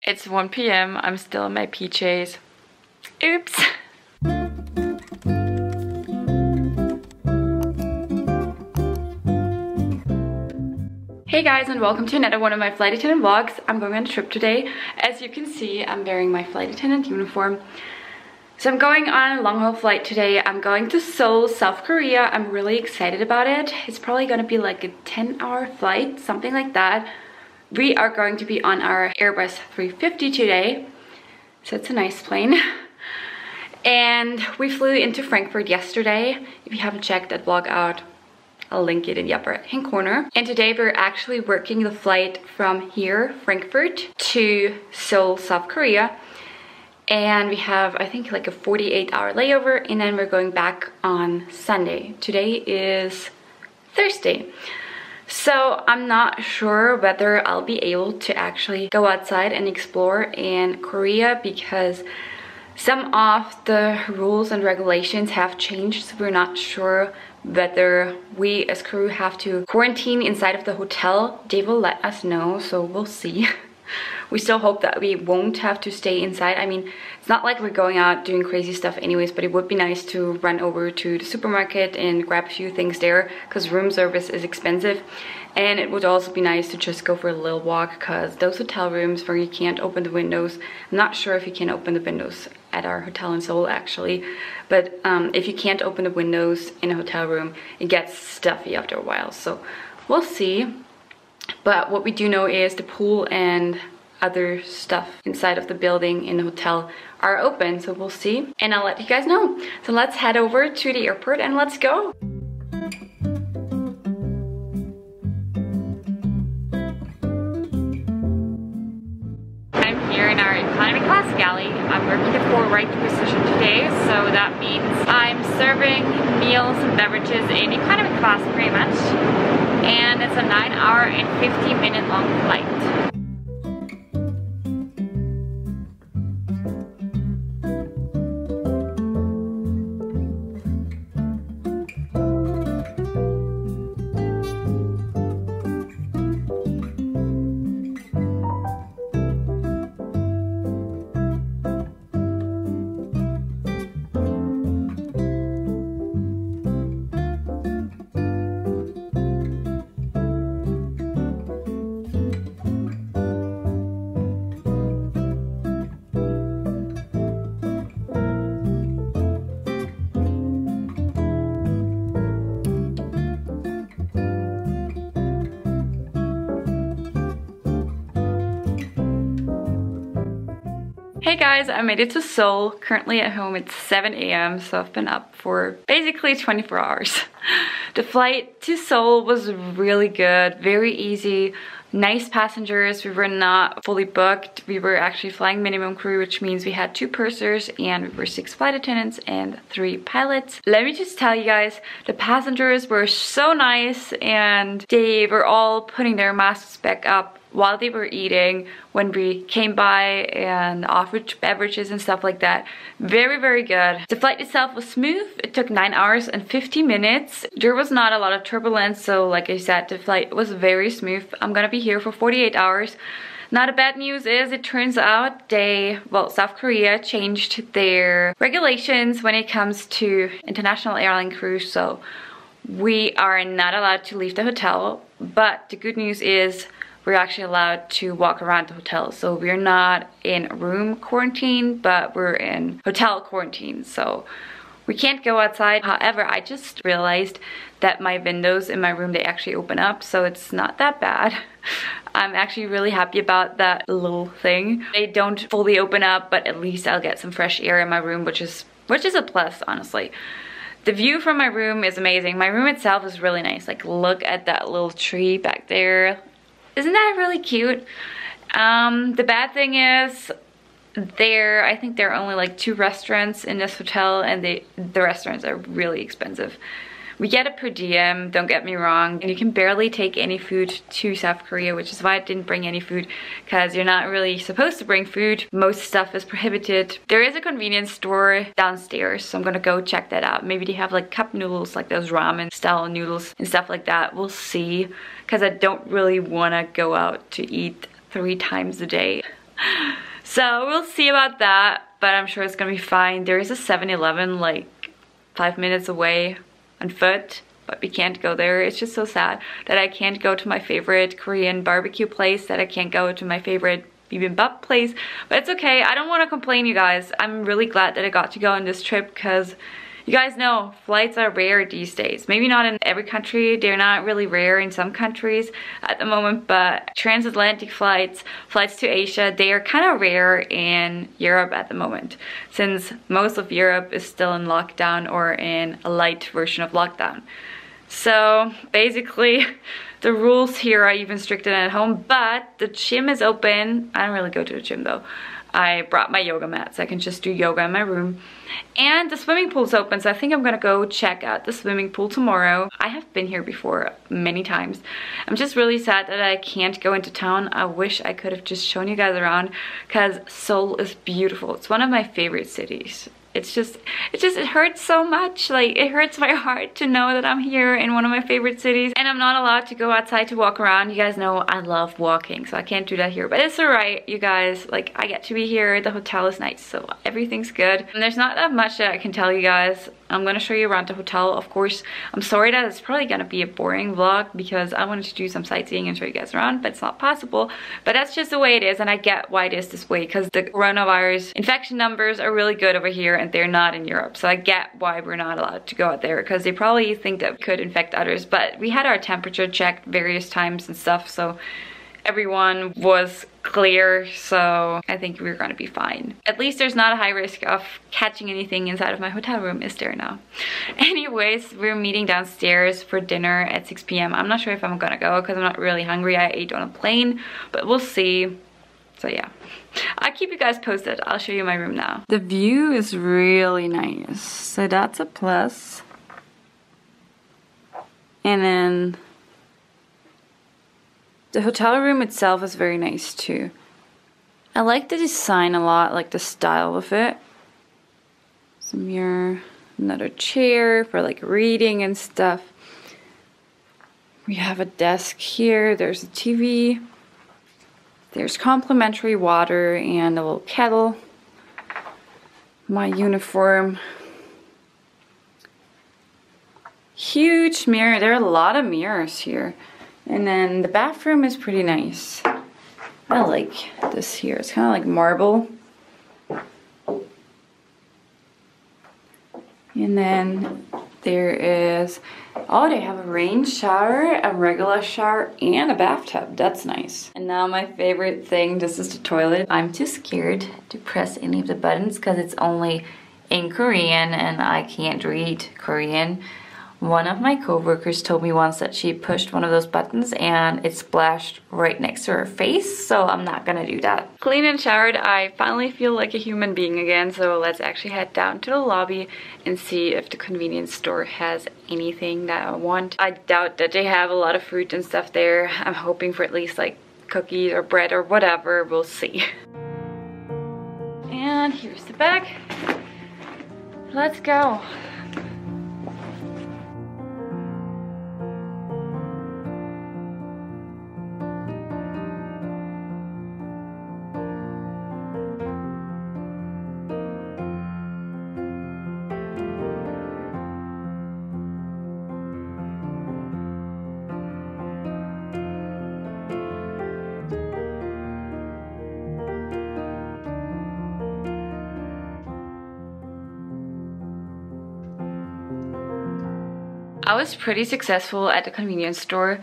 It's 1 p.m. I'm still in my PJs. Oops. Hey guys, and welcome to another one of my flight attendant vlogs. I'm going on a trip today. As you can see, I'm wearing my flight attendant uniform. So I'm going on a long haul flight today. I'm going to Seoul, South Korea. I'm really excited about it. It's probably gonna be like a 10-hour flight, something like that. We are going to be on our Airbus 350 today. So it's a nice plane. And we flew into Frankfurt yesterday. If you haven't checked that vlog out, I'll link it in the upper right hand corner. And today we're actually working the flight from here, Frankfurt, to Seoul, South Korea. And we have, I think, like a 48-hour layover, and then we're going back on Sunday. Today is Thursday. So I'm not sure whether I'll be able to actually go outside and explore in Korea because some of the rules and regulations have changed, so we're not sure whether we as crew have to quarantine inside of the hotel. They will let us know, so we'll see. We still hope that we won't have to stay inside. I mean, it's not like we're going out doing crazy stuff anyways, but it would be nice to run over to the supermarket and grab a few things there because room service is expensive. And it would also be nice to just go for a little walk because those hotel rooms where you can't open the windows, I'm not sure if you can open the windows at our hotel in Seoul actually, but if you can't open the windows in a hotel room, it gets stuffy after a while, so we'll see. But what we do know is the pool and other stuff inside of the building in the hotel are open, so we'll see and I'll let you guys know. So let's head over to the airport and let's go. I'm here in our economy class galley. I'm working the forward position today, so that means I'm serving meals and beverages in economy class pretty much. And it's a 9-hour and 50-minute long flight. Hey guys, I made it to Seoul. Currently at home it's 7 a.m. so I've been up for basically 24 hours. The flight to Seoul was really good, very easy, nice passengers. We were not fully booked. We were actually flying minimum crew, which means we had 2 pursers and we were 6 flight attendants and 3 pilots. Let me just tell you guys, the passengers were so nice and they were all putting their masks back up while they were eating when we came by and offered beverages and stuff like that. Very, very good. The flight itself was smooth. It took 9 hours and 50 minutes. There was not a lot of turbulence, so like I said, the flight was very smooth. I'm gonna be here for 48 hours. Now the bad news is it turns out South Korea changed their regulations when it comes to international airline crews, so we are not allowed to leave the hotel. But the good news is we're actually allowed to walk around the hotel. So we're not in room quarantine, but we're in hotel quarantine. So we can't go outside. However, I just realized that my windows in my room, they actually open up. So it's not that bad. I'm actually really happy about that little thing. They don't fully open up, but at least I'll get some fresh air in my room, which is a plus, honestly. The view from my room is amazing. My room itself is really nice. Like, look at that little tree back there. Isn't that really cute? The bad thing is I think there are only like 2 restaurants in this hotel, and the restaurants are really expensive. We get a per diem, don't get me wrong, and you can barely take any food to South Korea, which is why I didn't bring any food, because you're not really supposed to bring food. Most stuff is prohibited. There is a convenience store downstairs, so I'm gonna go check that out. Maybe they have like cup noodles, like those ramen style noodles and stuff like that. We'll see, because I don't really want to go out to eat 3 times a day. So we'll see about that, but I'm sure it's gonna be fine. There is a 7-Eleven like 5 minutes away on foot, but we can't go there. It's just so sad that I can't go to my favorite Korean barbecue place, that I can't go to my favorite bibimbap place, but it's okay. I don't want to complain, you guys. I'm really glad that I got to go on this trip, because you guys know flights are rare these days. Maybe not in every country. They're not really rare in some countries at the moment, but transatlantic flights, flights to Asia, they are kind of rare in Europe at the moment, since most of Europe is still in lockdown or in a light version of lockdown. So basically the rules here are even stricter than at home, but the gym is open. I don't really go to the gym though. I brought my yoga mat so I can just do yoga in my room. And the swimming pool's open, so I think I'm gonna go check out the swimming pool tomorrow. I have been here before many times. I'm just really sad that I can't go into town. I wish I could have just shown you guys around, because Seoul is beautiful. It's one of my favorite cities. It hurts so much. Like, it hurts my heart to know that I'm here in one of my favorite cities and I'm not allowed to go outside to walk around. You guys know I love walking, so I can't do that here, but it's alright, you guys. Like, I get to be here. The hotel is nice, so everything's good. And there's not that much that I can tell you guys. I'm gonna show you around the hotel, of course. I'm sorry that it's probably gonna be a boring vlog, because I wanted to do some sightseeing and show you guys around, but it's not possible. But that's just the way it is, and I get why it is this way, because the coronavirus infection numbers are really good over here and they're not in Europe. So I get why we're not allowed to go out there, because they probably think that we could infect others. But we had our temperature checked various times and stuff, so everyone was clear, so I think we're gonna be fine. At least there's not a high risk of catching anything inside of my hotel room, is there now? Anyways, we're meeting downstairs for dinner at 6 p.m. I'm not sure if I'm gonna go, because I'm not really hungry. I ate on a plane, but we'll see. So yeah, I'll keep you guys posted. I'll show you my room now. The view is really nice, so that's a plus. And then the hotel room itself is very nice too. I like the design a lot, like the style of it. Some mirror, another chair for like reading and stuff. We have a desk here, there's a TV. There's complimentary water and a little kettle. My uniform. Huge mirror, there are a lot of mirrors here. And then the bathroom is pretty nice. I like this here. It's kind of like marble. And then there is, oh, they have a rain shower, a regular shower, and a bathtub. That's nice. And now my favorite thing, this is the toilet. I'm too scared to press any of the buttons because it's only in Korean and I can't read Korean. One of my coworkers told me once that she pushed one of those buttons and it splashed right next to her face, so I'm not gonna do that. Clean and showered, I finally feel like a human being again, so let's actually head down to the lobby and see if the convenience store has anything that I want. I doubt that they have a lot of fruit and stuff there. I'm hoping for at least like cookies or bread or whatever, we'll see. And here's the bag. Let's go. I was pretty successful at the convenience store.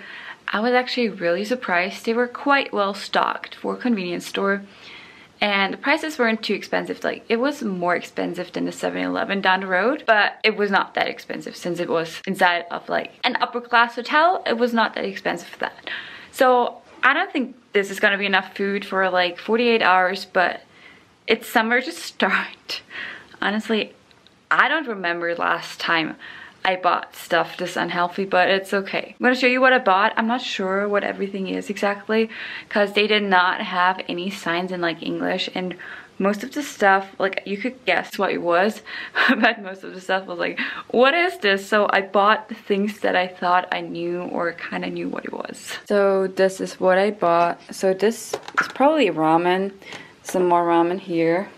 I was actually really surprised. They were quite well stocked for a convenience store. And the prices weren't too expensive. Like, it was more expensive than the 7-Eleven down the road, but it was not that expensive since it was inside of like an upper class hotel. It was not that expensive for that. So I don't think this is gonna be enough food for like 48 hours, but it's summer to start. Honestly, I don't remember last time I bought stuff this unhealthy, but it's okay. I'm gonna show you what I bought. I'm not sure what everything is exactly because they did not have any signs in like English, and most of the stuff, like, you could guess what it was, but most of the stuff was like, what is this? So I bought the things that I thought I knew or kind of knew what it was. So this is what I bought. So this is probably ramen. some more ramen here.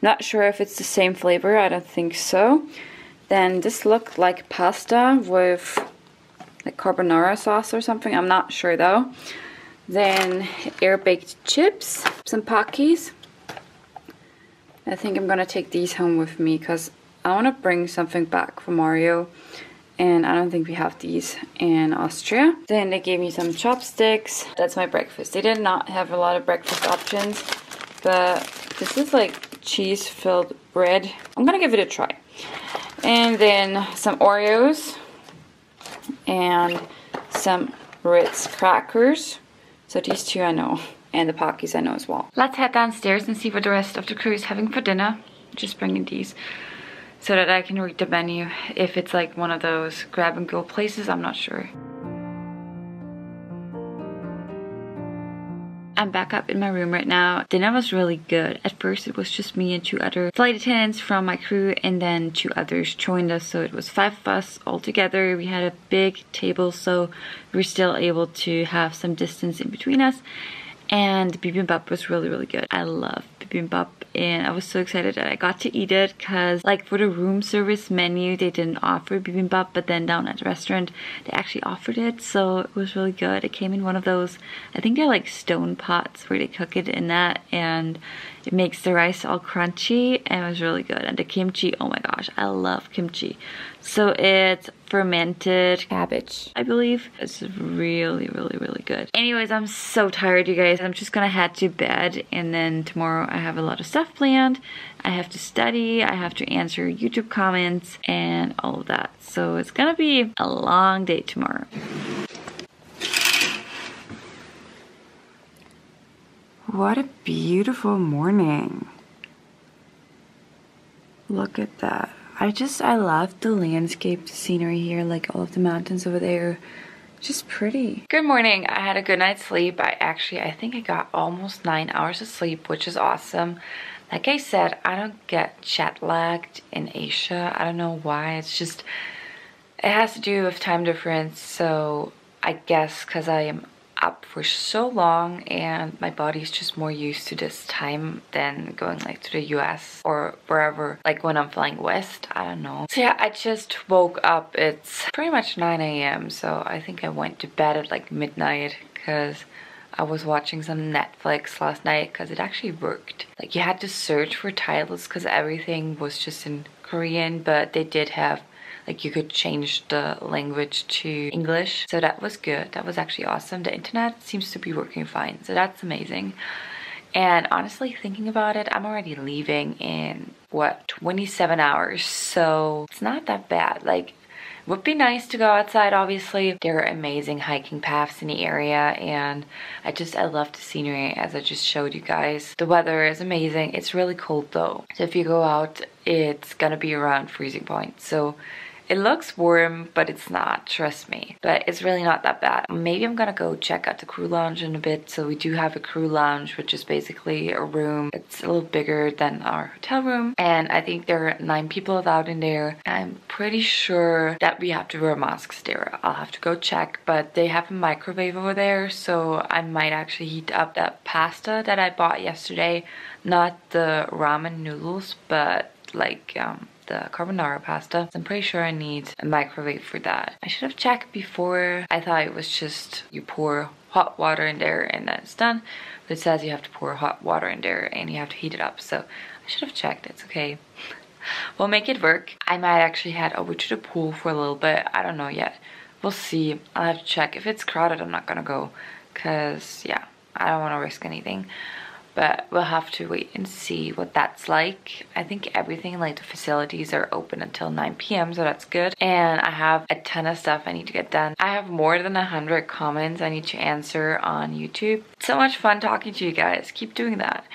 Not sure if it's the same flavor, I don't think so. Then this looked like pasta with like carbonara sauce or something, I'm not sure though. Then air-baked chips, some Pockies. I think I'm gonna take these home with me because I want to bring something back for Mario. And I don't think we have these in Austria. Then they gave me some chopsticks. That's my breakfast. They did not have a lot of breakfast options, but this is like cheese-filled bread. I'm gonna give it a try. And then some Oreos and some Ritz crackers. So these two I know, and the Pockies I know as well. Let's head downstairs and see what the rest of the crew is having for dinner. Just bringing these so that I can read the menu. If it's like one of those grab and go places, I'm not sure. I'm back up in my room right now. Dinner was really good. At first it was just me and 2 other flight attendants from my crew, and then 2 others joined us, so it was 5 of us all together. We had a big table, so we were still able to have some distance in between us. And the bibimbap was really, really good. I love bibimbap, and I was so excited that I got to eat it because like for the room service menu they didn't offer bibimbap, but then down at the restaurant they actually offered it, so it was really good. It came in one of those, I think they're like stone pots where they cook it in that, and it makes the rice all crunchy, and it was really good. And the kimchi, oh my gosh, I love kimchi. So it's fermented cabbage, I believe. It's really, really, really good. Anyways, I'm so tired, you guys. I'm just gonna head to bed, and then tomorrow I have a lot of stuff planned. I have to study, I have to answer YouTube comments and all of that. So it's gonna be a long day tomorrow. What a beautiful morning. Look at that. I love the landscape, the scenery here, like all of the mountains over there. Just pretty. Good morning. I had a good night's sleep. I think I got almost 9 hours of sleep, which is awesome. Like I said, I don't get jet lagged in Asia. I don't know why. It's just, it has to do with time difference. So I guess because I am up for so long and my body's just more used to this time than going like to the US or wherever, like when I'm flying west, I don't know. So yeah, I just woke up. It's pretty much 9 a.m. so I think I went to bed at like midnight because I was watching some Netflix last night because it actually worked. Like you had to search for titles because everything was just in Korean, but they did have, like you could change the language to English. So that was good. That was actually awesome. The internet seems to be working fine. So that's amazing. And honestly, thinking about it, I'm already leaving in, what, 27 hours. So it's not that bad. Like, it would be nice to go outside, obviously. There are amazing hiking paths in the area. And I love the scenery, as I just showed you guys. The weather is amazing. It's really cold though. So if you go out, it's gonna be around freezing point. So it looks warm, but it's not, trust me. But it's really not that bad. Maybe I'm gonna go check out the crew lounge in a bit. So we do have a crew lounge, which is basically a room. It's a little bigger than our hotel room. And I think there are 9 people allowed in there. I'm pretty sure that we have to wear masks there. I'll have to go check, but they have a microwave over there. So I might actually heat up that pasta that I bought yesterday. Not the ramen noodles, but like, the carbonara pasta. I'm pretty sure I need a microwave for that. I should have checked before. I thought it was just you pour hot water in there and then it's done. But it says you have to pour hot water in there and you have to heat it up. So I should have checked. It's okay. We'll make it work. I might actually head over to the pool for a little bit. I don't know yet. We'll see. I'll have to check. If it's crowded, I'm not gonna go. Cause yeah, I don't want to risk anything. But we'll have to wait and see what that's like. I think everything, like the facilities, are open until 9 p.m. so that's good. And I have a ton of stuff I need to get done. I have more than 100 comments I need to answer on YouTube. So much fun talking to you guys. Keep doing that.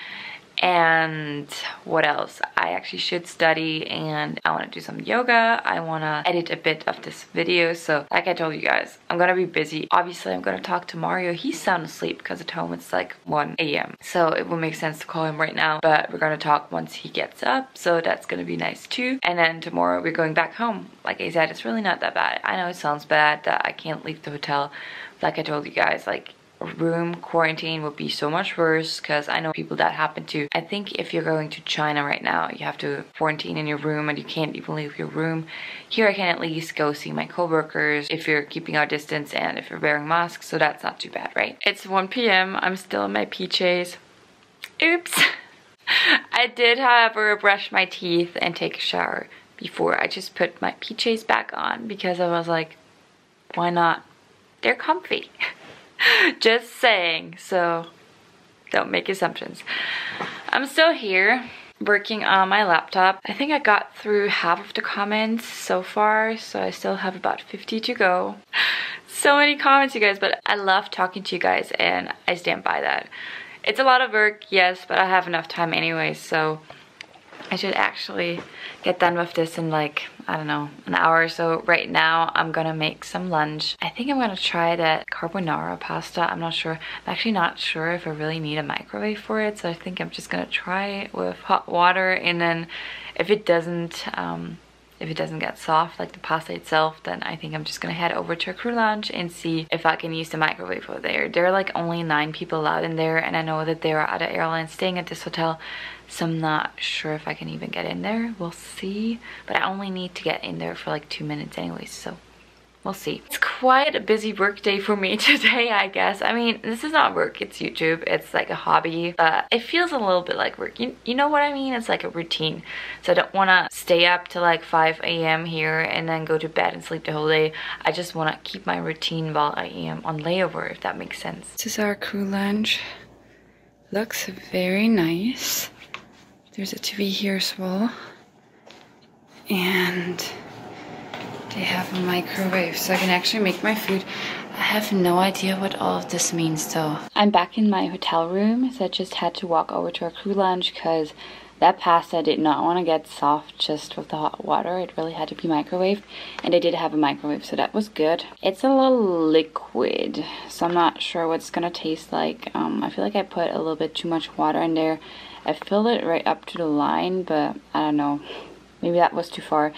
And what else? I actually should study and I want to do some yoga. I want to edit a bit of this video. So like I told you guys, I'm going to be busy. Obviously, I'm going to talk to Mario. He's sound asleep because at home it's like 1 a.m. So it will make sense to call him right now. But we're going to talk once he gets up. So that's going to be nice too. And then tomorrow we're going back home. Like I said, it's really not that bad. I know it sounds bad that I can't leave the hotel. Like I told you guys, like room quarantine would be so much worse, because I know people that happen to. I think if you're going to China right now, you have to quarantine in your room and you can't even leave your room. Here I can at least go see my coworkers if you're keeping our distance and if you're wearing masks, so that's not too bad, right? It's 1 p.m. I'm still in my PJs. Oops. I did, however, brush my teeth and take a shower before I just put my PJs back on, because I was like, why not? They're comfy. Just saying, so don't make assumptions. I'm still here working on my laptop. I think I got through half of the comments so far, so I still have about 50 to go. So many comments, you guys, but I love talking to you guys and I stand by that. It's a lot of work, yes, but I have enough time anyway, so I should actually get done with this in like, I don't know, an hour or so. Right now, I'm gonna make some lunch. I think I'm gonna try that carbonara pasta. I'm not sure. I'm actually not sure if I really need a microwave for it, so I think I'm just gonna try it with hot water, and then if it doesn't get soft, like the pasta itself, then I think I'm just gonna head over to a crew lounge and see if I can use the microwave over there. There are like only 9 people allowed in there, and I know that there are other airlines staying at this hotel, so I'm not sure if I can even get in there. We'll see, but I only need to get in there for like 2 minutes anyways, so we'll see. It's quite a busy work day for me today, I guess. I mean, this is not work, it's YouTube. It's like a hobby, but it feels a little bit like work. You know what I mean? It's like a routine. So I don't want to stay up till like 5 a.m. here and then go to bed and sleep the whole day. I just want to keep my routine while I am on layover, if that makes sense. This is our crew lounge. Looks very nice. There's a TV here as well. And they have a microwave, so I can actually make my food. I have no idea what all of this means though. I'm back in my hotel room, so I just had to walk over to our crew lounge because that pasta did not want to get soft just with the hot water. It really had to be microwaved, and they did have a microwave, so that was good. It's a little liquid, so I'm not sure what it's gonna taste like. I feel like I put a little bit too much water in there. I filled it right up to the line, but I don't know. Maybe that was too far.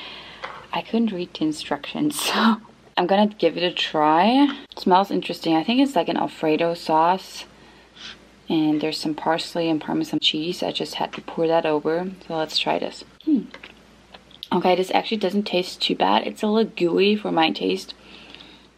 I couldn't read the instructions, so I'm gonna give it a try. It smells interesting. I think it's like an Alfredo sauce. And there's some parsley and Parmesan cheese. I just had to pour that over. So let's try this. Okay, this actually doesn't taste too bad. It's a little gooey for my taste.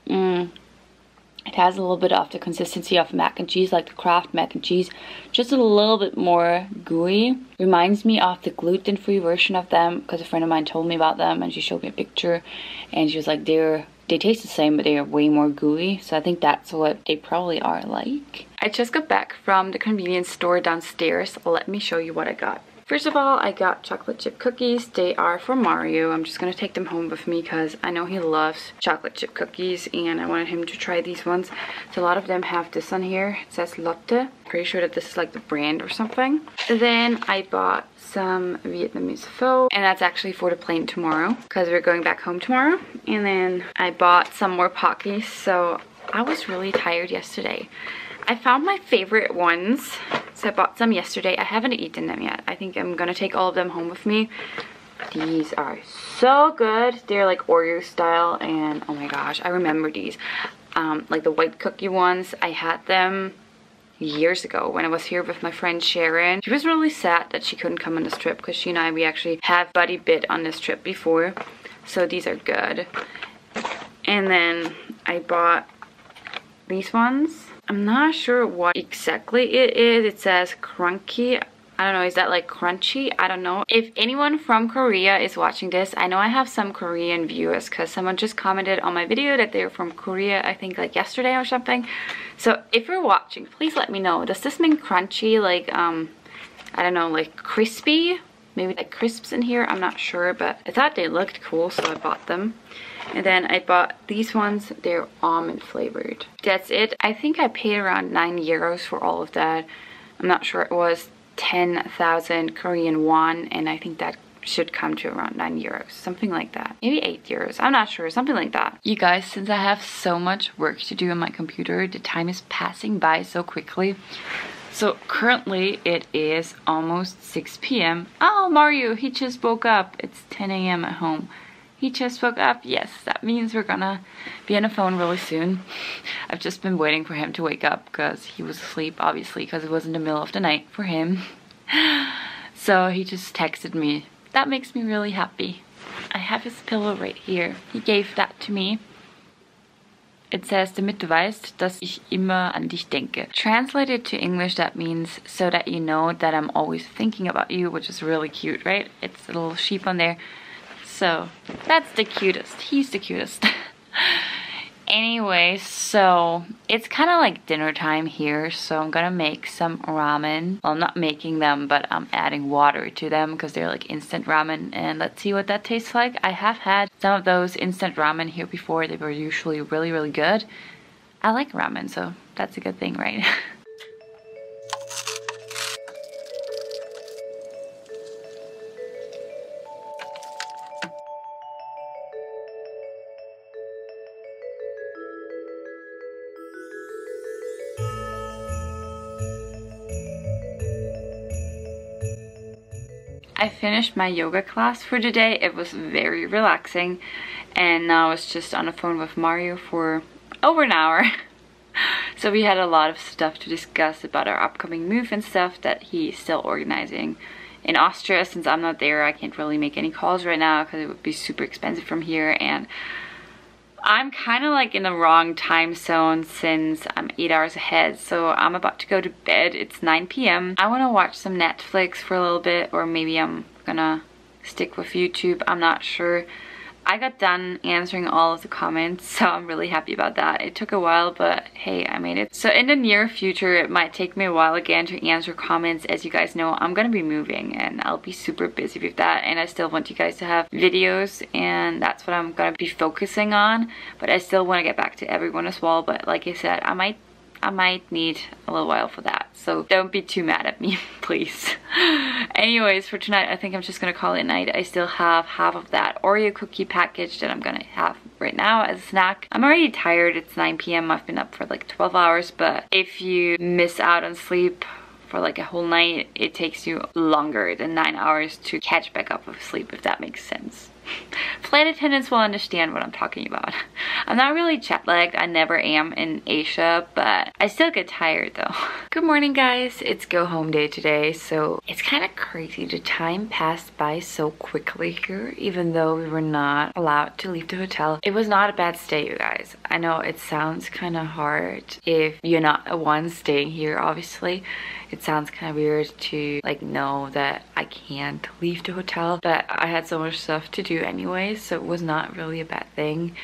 It has a little bit of the consistency of mac and cheese, like the Kraft mac and cheese. Just a little bit more gooey. Reminds me of the gluten-free version of them, because a friend of mine told me about them and she showed me a picture. And she was like, they taste the same, but they are way more gooey. So I think that's what they probably are like. I just got back from the convenience store downstairs. Let me show you what I got. First of all, I got chocolate chip cookies. They are for Mario. I'm just gonna take them home with me because I know he loves chocolate chip cookies and I wanted him to try these ones. So a lot of them have this on here. It says Lotte. Pretty sure that this is like the brand or something. Then I bought some Vietnamese pho, and that's actually for the plane tomorrow because we're going back home tomorrow. And then I bought some more Pockies. So I was really tired yesterday. I found my favorite ones, so I bought some yesterday. I haven't eaten them yet. I think I'm gonna take all of them home with me. These are so good. They're like Oreo style, and oh my gosh, I remember these. Like the white cookie ones, I had them years ago when I was here with my friend Sharon. She was really sad that she couldn't come on this trip because she and I, we actually have buddy bit on this trip before. So these are good. And then I bought these ones. I'm not sure what exactly it is. It says crunchy. I don't know, is that like crunchy? I don't know. If anyone from Korea is watching this, I know I have some Korean viewers because someone just commented on my video that they're from Korea, I think like yesterday or something. So if you're watching, please let me know. Does this mean crunchy, like, I don't know, like crispy? Maybe like crisps in here, I'm not sure, but I thought they looked cool, so I bought them. And then I bought these ones. They're almond flavored. That's it. I think I paid around 9 euros for all of that. I'm not sure. It was 10,000 Korean won, and I think that should come to around 9 euros. Something like that. Maybe 8 euros. I'm not sure. Something like that. You guys, since I have so much work to do on my computer, the time is passing by so quickly. So currently it is almost 6 p.m. Oh, Mario, he just woke up. It's 10 a.m. at home. He just woke up. Yes, that means we're gonna be on the phone really soon. I've just been waiting for him to wake up because he was asleep, obviously, because it was in the middle of the night for him. So he just texted me. That makes me really happy. I have his pillow right here. He gave that to me. It says, damit du weißt, dass ich immer an dich denke. Translated to English, that means so that you know that I'm always thinking about you, which is really cute, right? It's a little sheep on there. So that's the cutest. He's the cutest. Anyway, so it's kind of like dinner time here, so I'm gonna make some ramen. Well, I'm not making them, but I'm adding water to them because they're like instant ramen, and let's see what that tastes like. I have had some of those instant ramen here before. They were usually really, really good. I like ramen, so that's a good thing, right? I finished my yoga class for today. It was very relaxing, and now I was just on the phone with Mario for over an hour. So we had a lot of stuff to discuss about our upcoming move and stuff that he's still organizing in Austria. Since I'm not there, I can't really make any calls right now because it would be super expensive from here, and I'm kind of like in the wrong time zone since I'm 8 hours ahead, so I'm about to go to bed. It's 9 p.m. I want to watch some Netflix for a little bit, or maybe I'm gonna stick with YouTube. I'm not sure. I got done answering all of the comments, so I'm really happy about that. It took a while, but hey, I made it. So in the near future, it might take me a while again to answer comments. As you guys know, I'm gonna be moving and I'll be super busy with that, and I still want you guys to have videos, and that's what I'm gonna be focusing on. But I still want to get back to everyone as well. But like I said, I might need a little while for that, so don't be too mad at me, please. Anyways, for tonight, I think I'm just gonna call it night. I still have half of that Oreo cookie package that I'm gonna have right now as a snack. I'm already tired. It's 9 p.m. I've been up for like 12 hours, but if you miss out on sleep for like a whole night, it takes you longer than 9 hours to catch back up with sleep, if that makes sense. Flight attendants will understand what I'm talking about. I'm not really jet lagged. I never am in Asia, but I still get tired though. Good morning, guys. It's go home day today, so it's kind of crazy. The time passed by so quickly here, even though we were not allowed to leave the hotel. It was not a bad stay, you guys. I know it sounds kind of hard if you're not the one staying here, obviously. It sounds kind of weird to like know that I can't leave the hotel, but I had so much stuff to do anyway, so it was not really a bad thing,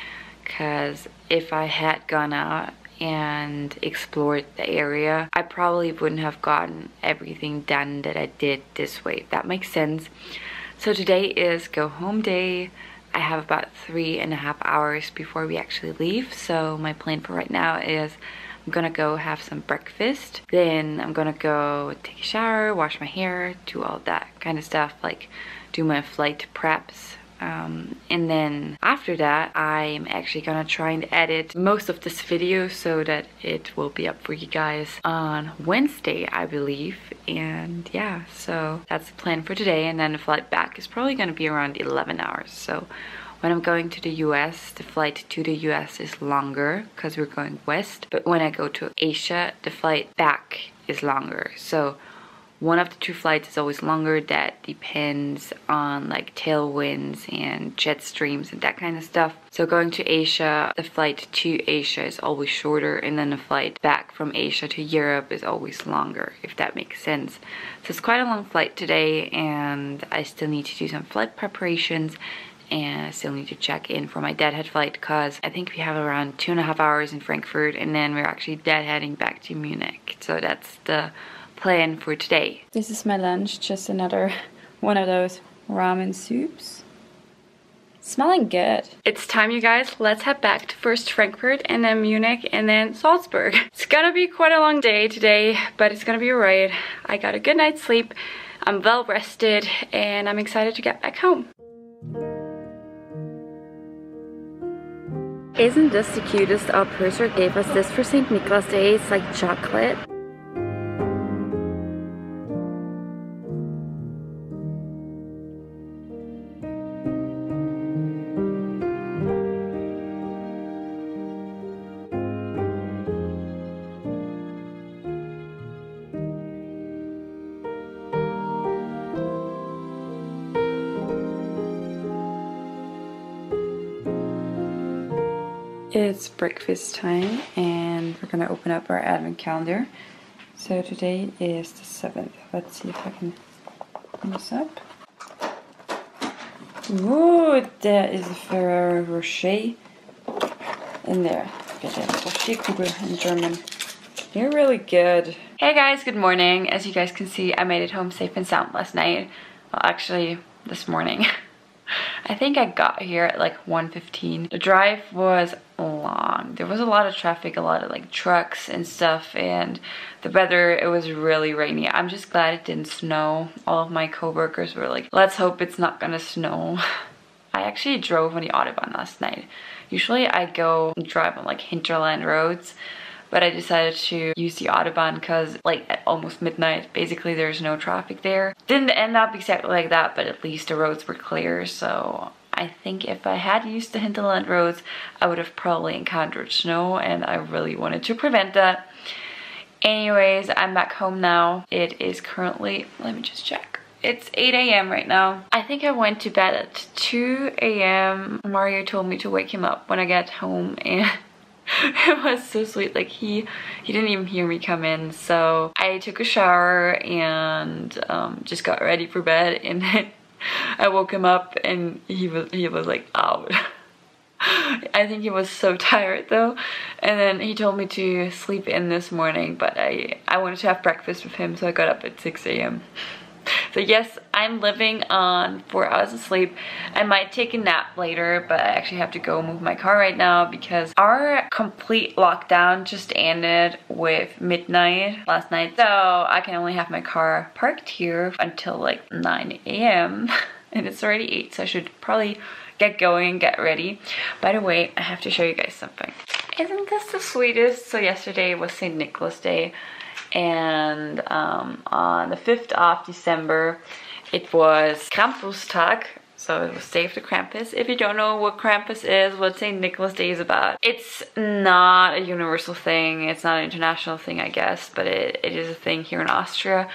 because if I had gone out and explored the area, I probably wouldn't have gotten everything done that I did this way, if that makes sense. So today is go home day. I have about 3.5 hours before we actually leave, so my plan for right now is I'm gonna go have some breakfast, then I'm gonna go take a shower, wash my hair, do all that kind of stuff, like do my flight preps. And then after that, I'm actually gonna try and edit most of this video so that it will be up for you guys on Wednesday, I believe. And yeah, so that's the plan for today. And then the flight back is probably gonna be around 11 hours. So when I'm going to the US, the flight to the US is longer because we're going west. But when I go to Asia, the flight back is longer. So one of the two flights is always longer. That depends on like tailwinds and jet streams and that kind of stuff. So going to Asia, the flight to Asia is always shorter, and then the flight back from Asia to Europe is always longer, if that makes sense. So it's quite a long flight today, and I still need to do some flight preparations, and I still need to check in for my deadhead flight because I think we have around 2.5 hours in Frankfurt, and then we're actually deadheading back to Munich. So that's the plan for today. This is my lunch, just another one of those ramen soups. Smelling good. It's time, you guys. Let's head back to first Frankfurt and then Munich and then Salzburg. It's gonna be quite a long day today, but it's gonna be alright. I got a good night's sleep. I'm well rested and I'm excited to get back home. Isn't this the cutest? Our purser gave us this for St. Nicholas Day. It's like chocolate. It's breakfast time and we're gonna open up our advent calendar. So today is the 7th. Let's see if I can open this up. Ooh, there is a Ferrero Rocher in there. Rocherkugel in German. They're really good. Hey guys, good morning. As you guys can see, I made it home safe and sound last night. Well, actually, this morning. I think I got here at like 1:15. The drive was long. There was a lot of traffic, a lot of like trucks and stuff, and the weather, it was really rainy. I'm just glad it didn't snow. All of my coworkers were like, let's hope it's not gonna snow. I actually drove on the Autobahn last night. Usually I go drive on like hinterland roads, but I decided to use the Autobahn because like at almost midnight, basically there's no traffic there. Didn't end up exactly like that, but at least the roads were clear. So I think if I had used the hinterland roads, I would have probably encountered snow, and I really wanted to prevent that. Anyways, I'm back home now. It is currently, let me just check. It's 8 a.m. right now. I think I went to bed at 2 a.m. Mario told me to wake him up when I get home, and it was so sweet. Like he didn't even hear me come in. So I took a shower and just got ready for bed, and then I woke him up and he was like out. I think he was so tired though. And then he told me to sleep in this morning, but I wanted to have breakfast with him, so I got up at 6 a.m. So yes, I'm living on 4 hours of sleep. I might take a nap later, but I actually have to go move my car right now because our complete lockdown just ended with midnight last night. So I can only have my car parked here until like 9 a.m. and it's already 8, so I should probably get going and get ready. By the way, I have to show you guys something. Isn't this the sweetest? So yesterday was St. Nicholas Day. And on the 5th of December, it was Krampustag, so it was Day of the Krampus. If you don't know what Krampus is, what St. Nicholas Day is about, it's not a universal thing, it's not an international thing, I guess, but it is a thing here in Austria.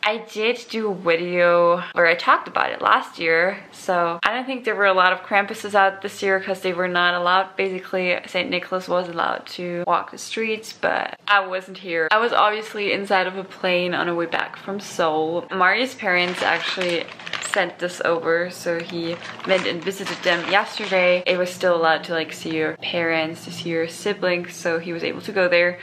I did do a video where I talked about it last year, so I don't think there were a lot of Krampuses out this year because they were not allowed. Basically, St. Nicholas was allowed to walk the streets, but I wasn't here. I was obviously inside of a plane on a way back from Seoul. Mari's parents actually sent this over, so he went and visited them yesterday. It was still allowed to like see your parents, to see your siblings, so he was able to go there.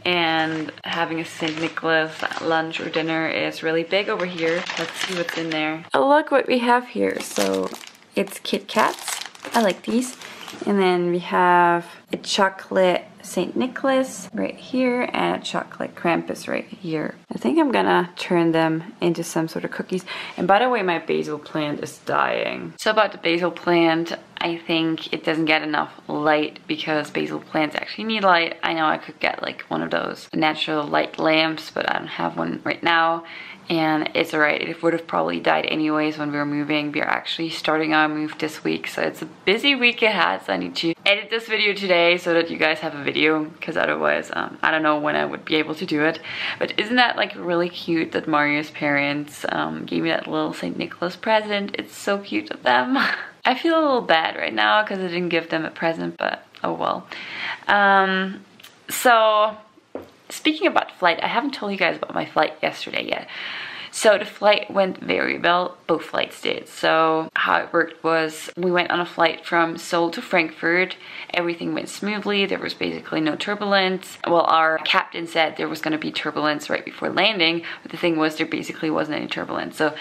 And having a St. Nicholas lunch or dinner is really big over here. Let's see what's in there. Oh, look what we have here. So it's Kit Kats. I like these. And then we have a chocolate St. Nicholas right here and a chocolate Krampus right here. I think I'm gonna turn them into some sort of cookies. And by the way, my basil plant is dying. So about the basil plant, I think it doesn't get enough light because basil plants actually need light. I know I could get like one of those natural light lamps, but I don't have one right now. And it's alright, it would have probably died anyways when we were moving. We are actually starting our move this week, so it's a busy week ahead, so I need to edit this video today so that you guys have a video, because otherwise I don't know when I would be able to do it. But isn't that like really cute that Mario's parents gave me that little St. Nicholas present? It's so cute of them. I feel a little bad right now because I didn't give them a present, but oh well. So speaking about flight, I haven't told you guys about my flight yesterday yet. So the flight went very well, both flights did. So how it worked was we went on a flight from Seoul to Frankfurt. Everything went smoothly, there was basically no turbulence. Well, our captain said there was going to be turbulence right before landing, but the thing was there basically wasn't any turbulence. So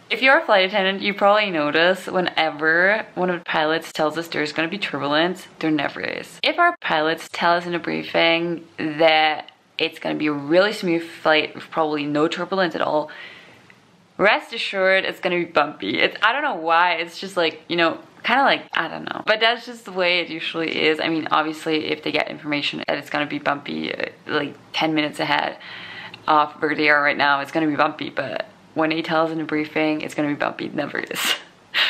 if you're a flight attendant, you probably notice whenever one of the pilots tells us there's going to be turbulence, there never is. If our pilots tell us in a briefing that it's going to be a really smooth flight with probably no turbulence at all, rest assured it's going to be bumpy. I don't know why, it's just like, you know, kind of like, I don't know. But that's just the way it usually is. I mean, obviously, if they get information that it's going to be bumpy like 10 minutes ahead of where they are right now, it's going to be bumpy. But when they tell us in a briefing, it's going to be bumpy. It never is.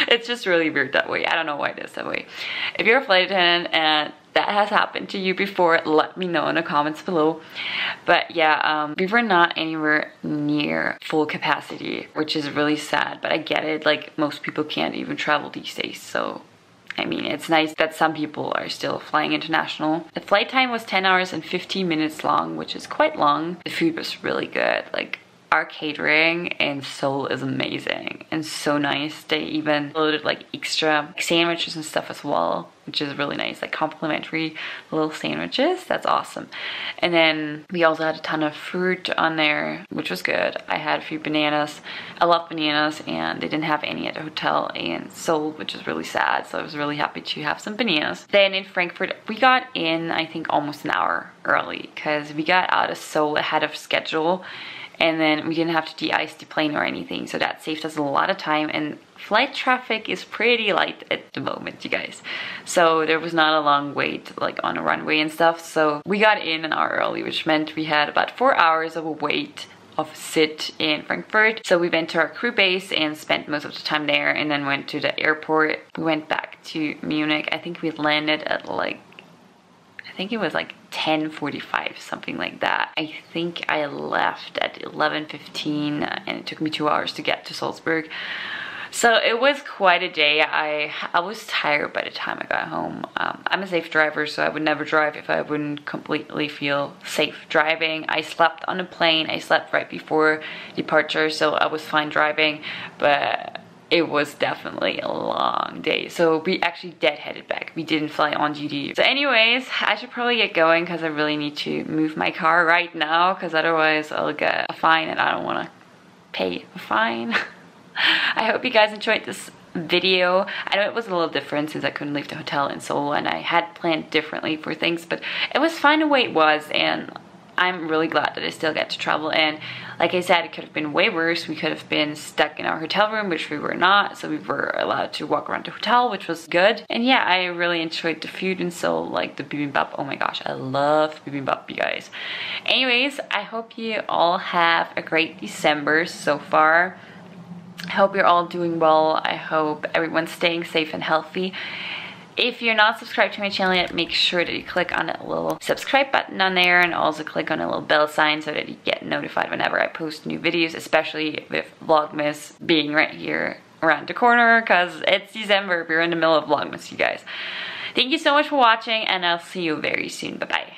It's just really weird that way. I don't know why it is that way. If you're a flight attendant and that has happened to you before, let me know in the comments below. But yeah, we were not anywhere near full capacity, which is really sad, but I get it. Like, most people can't even travel these days, so I mean, it's nice that some people are still flying international. The flight time was 10 hours and 15 minutes long, which is quite long. The food was really good. Like, our catering in Seoul is amazing and so nice. They even loaded like extra sandwiches and stuff as well, which is really nice, like complimentary little sandwiches. That's awesome. And then we also had a ton of fruit on there, which was good. I had a few bananas. I love bananas, and they didn't have any at the hotel in Seoul, which is really sad. So I was really happy to have some bananas. Then in Frankfurt, we got in, I think, almost an hour early because we got out of Seoul ahead of schedule. And then we didn't have to de-ice the plane or anything, so that saved us a lot of time. And flight traffic is pretty light at the moment, you guys. So there was not a long wait like on a runway and stuff. So we got in an hour early, which meant we had about 4 hours of a wait of sit in Frankfurt. So we went to our crew base and spent most of the time there, and then went to the airport. We went back to Munich. I think we landed at like, I think it was like 10:45, something like that. I think I left at 11:15 and it took me 2 hours to get to Salzburg. So it was quite a day. I was tired by the time I got home. I'm a safe driver, so I would never drive if I wouldn't completely feel safe driving. I slept on a plane. I slept right before departure, so I was fine driving, but it was definitely a long day. So we actually deadheaded back. We didn't fly on duty. So anyways, I should probably get going because I really need to move my car right now, because otherwise I'll get a fine and I don't want to pay a fine. I hope you guys enjoyed this video. I know it was a little different since I couldn't leave the hotel in Seoul and I had planned differently for things, but it was fine the way it was, and I'm really glad that I still get to travel. And like I said, it could have been way worse. We could have been stuck in our hotel room, which we were not. So we were allowed to walk around the hotel, which was good. And yeah, I really enjoyed the food in Seoul, like the bibimbap. Oh my gosh, I love bibimbap, you guys. Anyways, I hope you all have a great December so far. I hope you're all doing well. I hope everyone's staying safe and healthy. If you're not subscribed to my channel yet, make sure that you click on that little subscribe button on there, and also click on a little bell sign so that you get notified whenever I post new videos, especially with Vlogmas being right here around the corner, because it's December. We're in the middle of Vlogmas, you guys. Thank you so much for watching, and I'll see you very soon. Bye-bye.